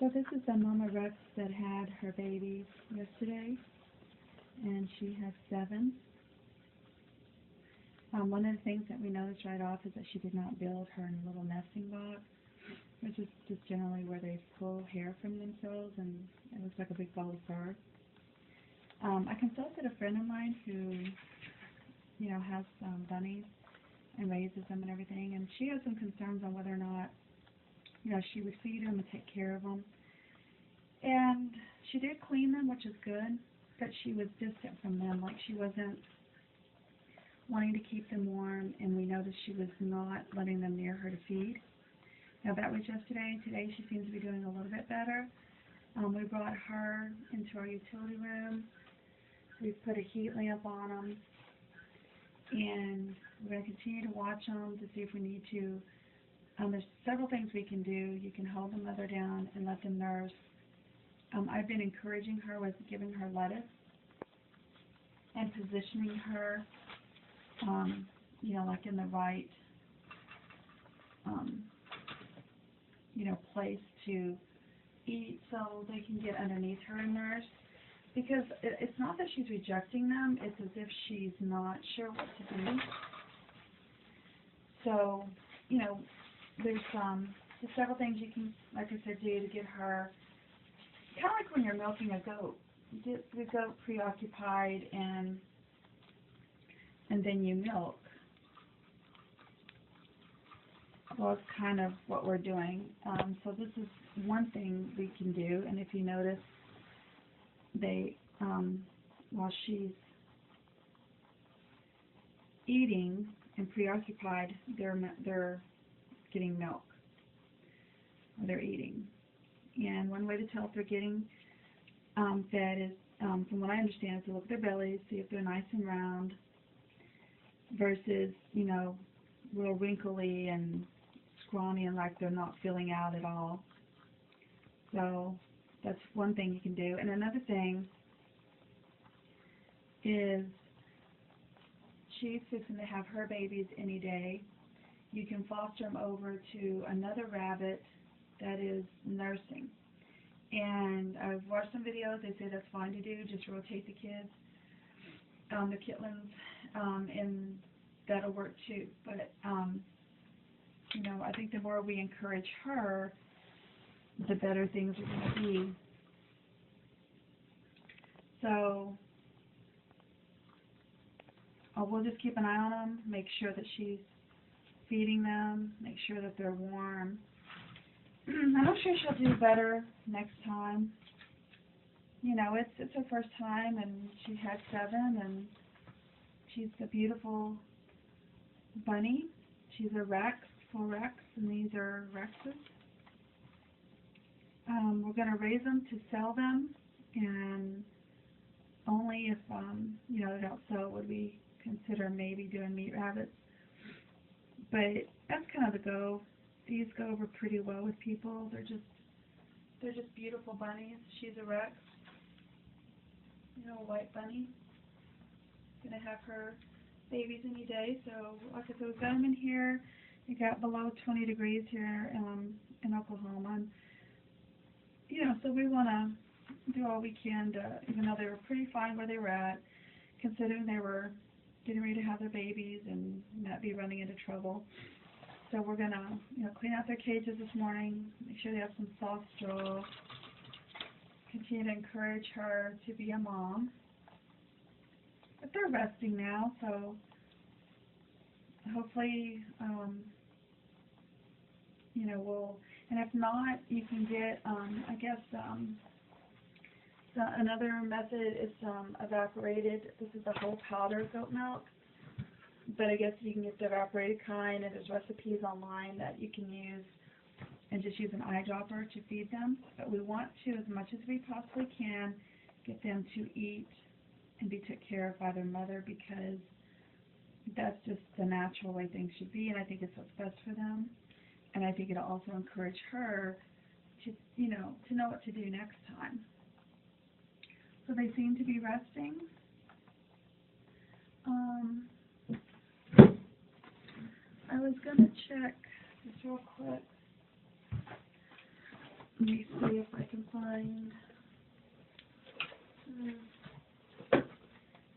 So this is the Mama Rex that had her babies yesterday, and she has 7. One of the things that we noticed right off is that she did not build her little nesting box, which is just generally where they pull hair from themselves, and it looks like a big ball of fur. I consulted a friend of mine who, has bunnies and raises them and everything, and she had some concerns on whether or not, she would feed them and take care of them. And she did clean them, which is good, but she was distant from them, like she wasn't wanting to keep them warm, and we noticed she was not letting them near her to feed. Now that was yesterday. Today she seems to be doing a little bit better. We brought her into our utility room. We've put a heat lamp on them, and we're going to continue to watch them to see if we need to. There's several things we can do. You can hold the mother down and let them nurse. I've been encouraging her with giving her lettuce and positioning her, like in the right, place to eat so they can get underneath her and nurse. Because it's not that she's rejecting them, it's as if she's not sure what to do. So, there's just several things you can, like I said, do to get her, kind of like when you're milking a goat. You get the goat preoccupied and then you milk. Well, it's kind of what we're doing. So this is one thing we can do, and if you notice, they, while she's eating and preoccupied, they're getting milk, or they're eating. And one way to tell if they're getting fed is, from what I understand, is to look at their bellies, see if they're nice and round, versus, real wrinkly and scrawny and like they're not filling out at all. So that's one thing you can do. And another thing is, she's fixing to have her babies any day. You can foster them over to another rabbit that is nursing. And I've watched some videos. They say that's fine to do. Just rotate the kids, the kittens, and that'll work too. But, I think the more we encourage her, the better things are going to be. So we'll just keep an eye on them, make sure that she's feeding them, make sure that they're warm. I'm sure she'll do better next time. It's her first time, and she had 7, and she's a beautiful bunny. She's a Rex, full Rex, and these are Rexes. We're going to raise them to sell them, and only if, they don't sell would we consider maybe doing meat rabbits. But that's kind of the go. These go over pretty well with people. They're just beautiful bunnies. She's a Rex, a white bunny. Gonna have her babies any day. So like I said, we've got them in here. It got below 20 degrees here in Oklahoma. And, so we want to do all we can to, even though they were pretty fine where they were at, considering they were getting ready to have their babies and not be running into trouble. So we're going to, clean out their cages this morning, make sure they have some soft straw, continue to encourage her to be a mom. But they're resting now, so hopefully, we'll, and if not, you can get, another method is evaporated. This is the whole powder goat milk. But I guess you can get the evaporated kind, and there's recipes online that you can use, and just use an eyedropper to feed them. But we want to, as much as we possibly can, get them to eat and be taken care of by their mother, because that's just the natural way things should be, and I think it's what's best for them. And I think it'll also encourage her to, to know what to do next time. So they seem to be resting. I was going to check just real quick. Let me see if I can find.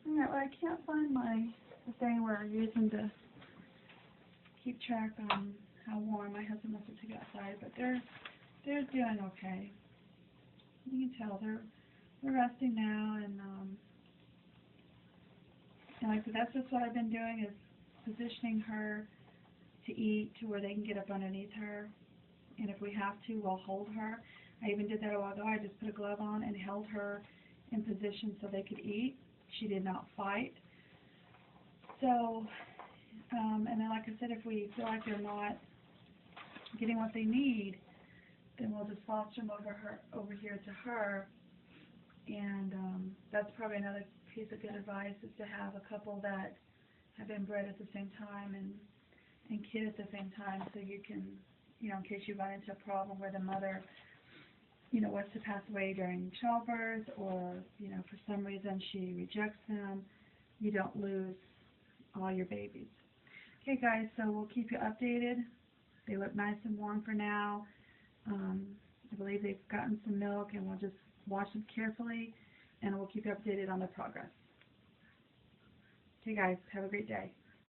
Alright, well, I can't find the thing we're using to keep track on how warm. My husband must have took it outside, but they're doing okay. You can tell they're resting now, and like I said, that's just what I've been doing, is positioning her to eat to where they can get up underneath her, and if we have to, we'll hold her. I even did that a while ago. I just put a glove on and held her in position so they could eat. She did not fight. So, and then like I said, if we feel like they're not getting what they need, then we'll just foster them over here to her. And that's probably another piece of good advice, is to have a couple that have been bred at the same time and kid at the same time, so you can, in case you run into a problem where the mother, was to pass away during childbirth, or, for some reason she rejects them, you don't lose all your babies. Okay, guys, so we'll keep you updated. They look nice and warm for now. I believe they've gotten some milk, and we'll just watch them carefully, and we'll keep you updated on their progress. Okay, guys, have a great day.